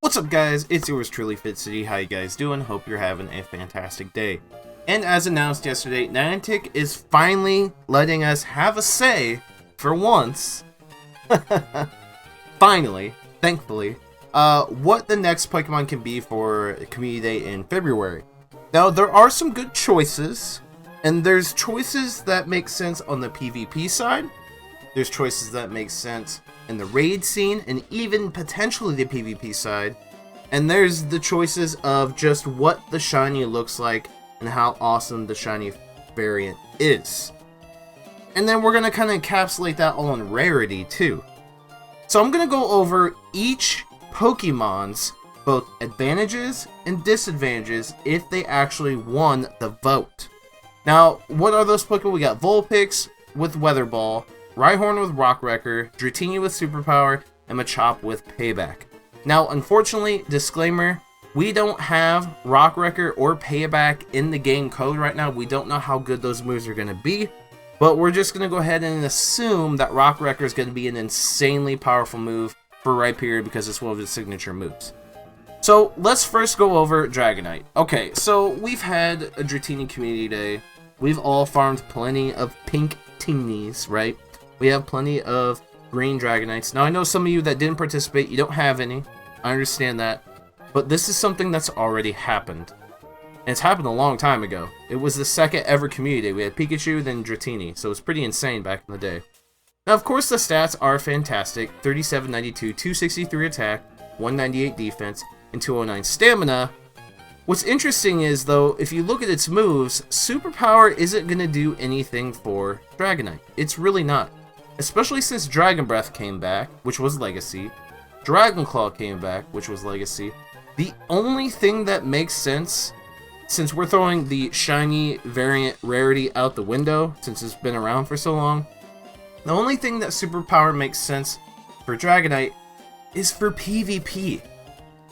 What's up guys, it's yours truly Fitz. How you guys doing? Hope you're having a fantastic day. And as announced yesterday, Niantic is finally letting us have a say, for once, finally, thankfully, what the next Pokemon can be for Community Day in February. Now, there are some good choices, and there's choices that make sense on the PvP side, there's choices that make sense in the raid scene, and even potentially the PvP side, and there's the choices of just what the shiny looks like and how awesome the shiny variant is. And then we're going to kind of encapsulate that all in rarity too. So I'm going to go over each Pokemon's both advantages and disadvantages if they actually won the vote. Now, what are those Pokemon? We got Vulpix with Weather Ball, Rhyhorn with Rock Wrecker, Dratini with Superpower, and Machamp with Payback. Now, unfortunately, disclaimer, we don't have Rock Wrecker or Payback in the game code right now. We don't know how good those moves are going to be, but we're just going to go ahead and assume that Rock Wrecker is going to be an insanely powerful move for RHyperior because it's one of his signature moves. So, let's first go over Dragonite. Okay, so we've had a Dratini Community Day. We've all farmed plenty of pink Tingnies, right? We have plenty of green Dragonites. Now, I know some of you that didn't participate, you don't have any. I understand that. But this is something that's already happened. And it's happened a long time ago. It was the second ever Community Day. We had Pikachu, then Dratini. So it's pretty insane back in the day. Now, of course, the stats are fantastic. 3792, 263 attack, 198 defense, and 209 stamina. What's interesting is, though, if you look at its moves, Superpower isn't going to do anything for Dragonite. It's really not. Especially since Dragon Breath came back, which was Legacy. Dragon Claw came back, which was Legacy. The only thing that makes sense, since we're throwing the shiny variant rarity out the window, since it's been around for so long, the only thing that Superpower makes sense for Dragonite is for PvP.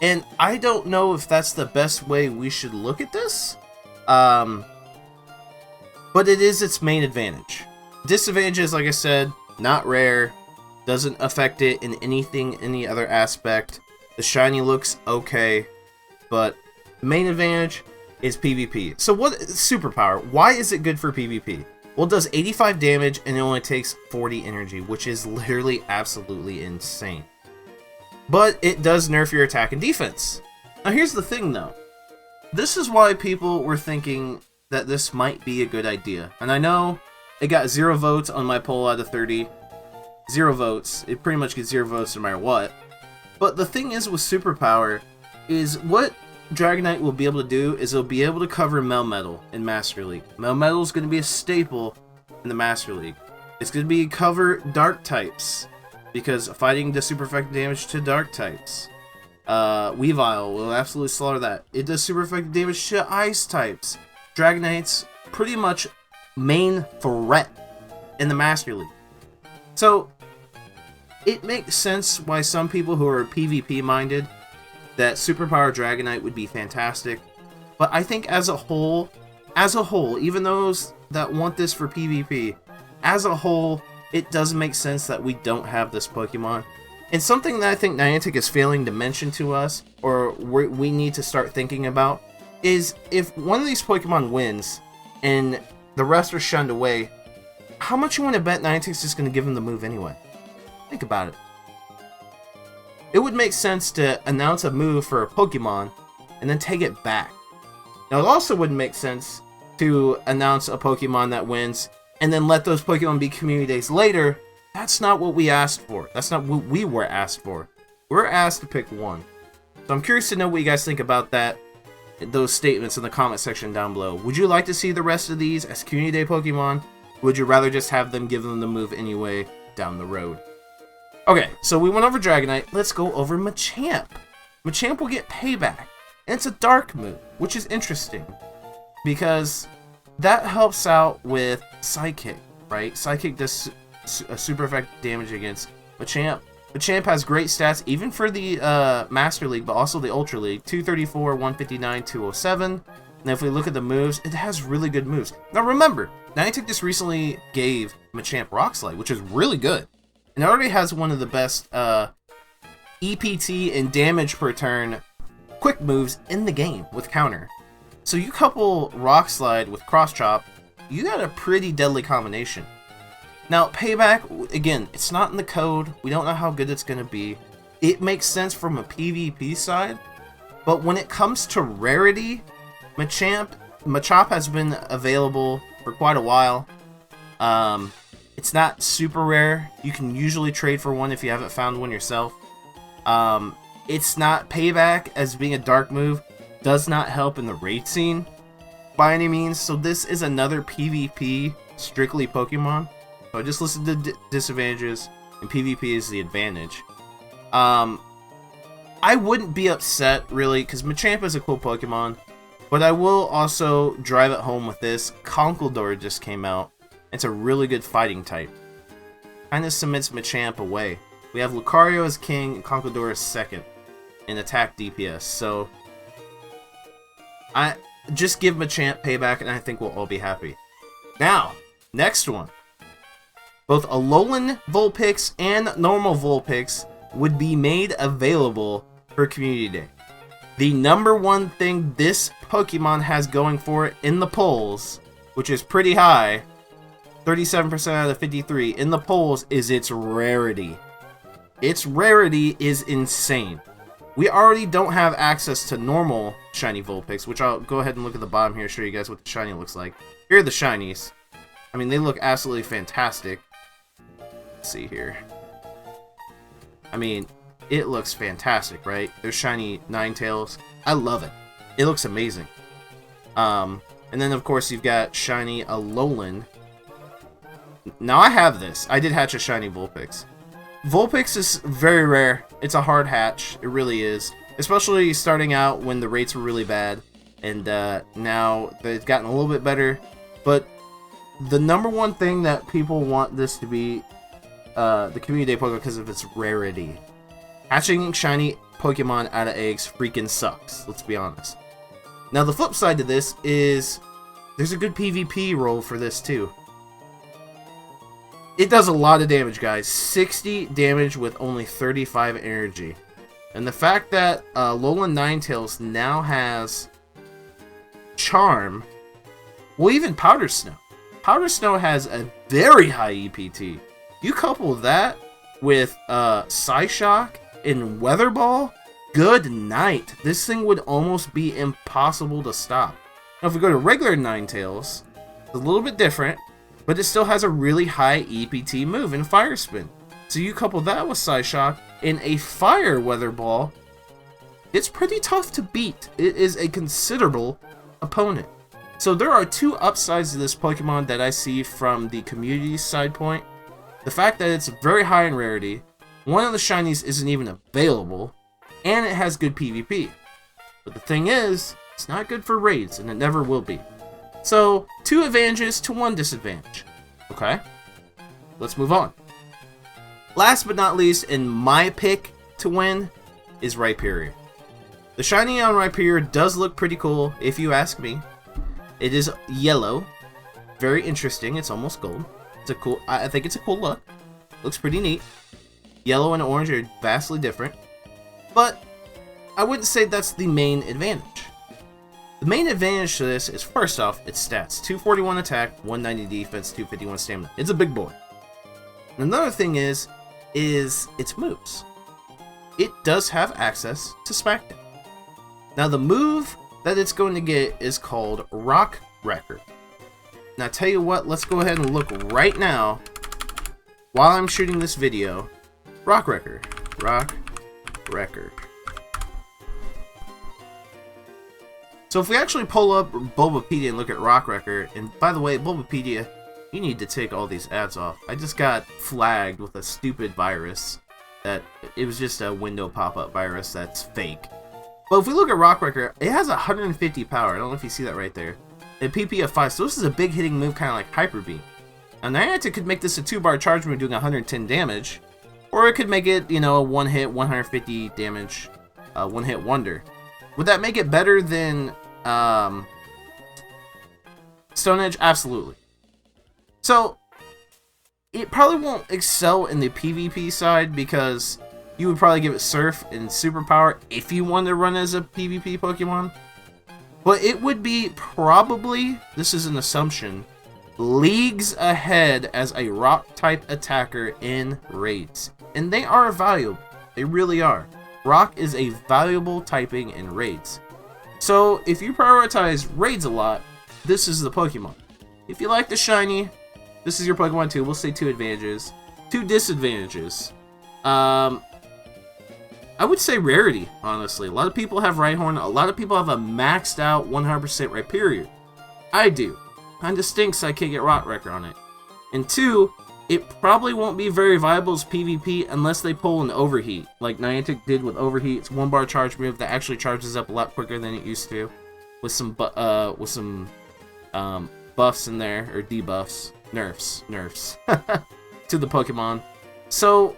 And I don't know if that's the best way we should look at this, but it is its main advantage. Disadvantages, like I said, not rare, doesn't affect it in any other aspect. The shiny looks okay, but main advantage is PvP. So what Superpower? Why is it good for PvP? Well, it does 85 damage and it only takes 40 energy, which is literally absolutely insane. But it does nerf your attack and defense. Now here's the thing though. This is why people were thinking that this might be a good idea. And I know it got 0 votes on my poll out of 30. 0 votes. It pretty much gets 0 votes no matter what. But the thing is with Superpower is what Dragonite will be able to do is it'll be able to cover Melmetal in Master League. Melmetal is going to be a staple in the Master League. It's going to be cover Dark types because fighting does super effective damage to Dark types. Weavile will absolutely slaughter that. It does super effective damage to Ice types. Dragonite's pretty much main threat in the Master League. So, it makes sense why some people who are PvP minded that Superpower Dragonite would be fantastic. But I think as a whole, even those that want this for PvP, as a whole, it does make sense that we don't have this Pokemon. And something that I think Niantic is failing to mention to us, or we need to start thinking about, is if one of these Pokemon wins and the rest are shunned away, how much you want to bet Niantic's just going to give him the move anyway? Think about it. It would make sense to announce a move for a Pokemon and then take it back. Now, it also wouldn't make sense to announce a Pokemon that wins and then let those Pokemon be Community Days later. That's not what we asked for. That's not what we were asked for. We're asked to pick one. So I'm curious to know what you guys think about that. Those statements in the comment section down below. Would you like to see the rest of these as Community Day Pokemon? Or would you rather just have them give them the move anyway down the road? Okay, so we went over Dragonite. Let's go over Machamp. Machamp will get Payback. And it's a dark move, which is interesting. Because that helps out with Psychic, right? Psychic does super effective damage against Machamp. Machamp has great stats, even for the Master League, but also the Ultra League. 234, 159, 207. And if we look at the moves, it has really good moves. Now remember, Niantic just recently gave Machamp Rock Slide, which is really good. And it already has one of the best EPT and damage per turn quick moves in the game with counter. So you couple Rock Slide with Cross Chop, you got a pretty deadly combination. Now, Payback, again, it's not in the code. We don't know how good it's going to be. It makes sense from a PvP side, but when it comes to rarity, Machamp has been available for quite a while. It's not super rare. You can usually trade for one if you haven't found one yourself. It's not Payback as being a dark move. Does not help in the raid scene by any means. So this is another PvP strictly Pokemon. So I just listed the disadvantages, and PvP is the advantage. I wouldn't be upset really, because Machamp is a cool Pokemon, but I will also drive it home with this. Conkeldurr just came out. It's a really good fighting type. Kind of submits Machamp away. We have Lucario as king and Conkeldurr as second in attack DPS. So I just give Machamp Payback and I think we'll all be happy. Now, next one. Both a Lowland Vulpix and normal Vulpix would be made available for Community Day. The number one thing this Pokemon has going for it in the polls, which is pretty high, 37% out of 53 in the polls, is its rarity. Its rarity is insane. We already don't have access to normal shiny Vulpix, which I'll go ahead and look at the bottom here, show you guys what the shiny looks like. Here are the shinies. I mean, they look absolutely fantastic. Let's see here. I mean, it looks fantastic, right? There's shiny Ninetails. I love it. It looks amazing. And then, of course, you've got shiny Alolan. Now, I have this. I did hatch a shiny Vulpix. Vulpix is very rare. It's a hard hatch. It really is. Especially starting out when the rates were really bad. And now they've gotten a little bit better. But the number one thing that people want this to be the Community Day Pokemon because of its rarity. Hatching shiny Pokemon out of eggs freaking sucks. Let's be honest. Now the flip side to this is there's a good PvP role for this too. It does a lot of damage, guys. 60 damage with only 35 energy. And the fact that Lowland Ninetails now has Charm, well, even Powder Snow. Powder Snow has a very high EPT. You couple that with Psyshock and Weather Ball, good night. This thing would almost be impossible to stop. Now, if we go to regular Ninetails, it's a little bit different, but it still has a really high EPT move in Fire Spin. So you couple that with Psyshock and a Fire Weather Ball, it's pretty tough to beat. It is a considerable opponent. So there are two upsides to this Pokemon that I see from the community side point. The fact that it's very high in rarity, one of the shinies isn't even available, and it has good PvP. But the thing is, it's not good for raids, and it never will be. So, 2 advantages to 1 disadvantage. Okay? Let's move on. Last but not least, in my pick to win, is RHyperior. The shiny on RHyperior does look pretty cool, if you ask me. It is yellow. Very interesting. It's almost gold. It's a cool. I think it's a cool look. Looks pretty neat. Yellow and orange are vastly different. But I wouldn't say that's the main advantage. The main advantage to this is, first off, its stats. 241 attack, 190 defense, 251 stamina. It's a big boy. And another thing is its moves. It does have access to Smackdown. Now the move that it's going to get is called Rock Wrecker. Now tell you what, let's go ahead and look right now while I'm shooting this video. Rock Wrecker. Rock Wrecker. So if we actually pull up Bulbapedia and look at Rock Wrecker, and by the way, Bulbapedia, you need to take all these ads off. I just got flagged with a stupid virus that it was just a window pop-up virus that's fake. But if we look at Rock Wrecker, it has 150 power. I don't know if you see that right there. And PP of 5, so this is a big hitting move, kind of like Hyper Beam. Now Niantic could make this a 2-bar charge move doing 110 damage, or it could make it, you know, a 1-hit, 150 damage, 1-hit wonder. Would that make it better than Stone Edge? Absolutely. So it probably won't excel in the PvP side because you would probably give it Surf and Superpower if you wanted to run as a PvP Pokemon. But it would be probably, this is an assumption, leagues ahead as a Rock-type attacker in raids. And they are valuable. They really are. Rock is a valuable typing in raids. So if you prioritize raids a lot, this is the Pokemon. If you like the shiny, this is your Pokemon too. We'll say 2 advantages. 2 disadvantages. I would say rarity, honestly. A lot of people have Rhyhorn. A lot of people have a maxed out 100% RHyperior. I do. Kinda stinks I can't get Rock Wrecker on it. And 2, it probably won't be very viable as PvP unless they pull an Overheat, like Niantic did with Overheat. It's 1 bar charge move that actually charges up a lot quicker than it used to, with some buffs in there, or debuffs, nerfs to the Pokemon. So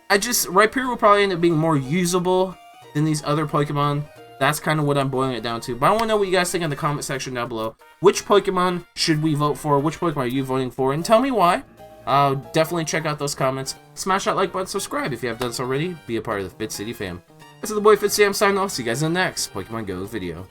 RHyperior will probably end up being more usable than these other Pokemon. That's kind of what I'm boiling it down to. But I want to know what you guys think in the comment section down below. Which Pokemon should we vote for? Which Pokemon are you voting for? And tell me why. Definitely check out those comments. Smash that like button, subscribe if you haven't done so already. Be a part of the Fitz City fam. This is the boy Fitz. I'm signing off. See you guys in the next Pokemon Go video.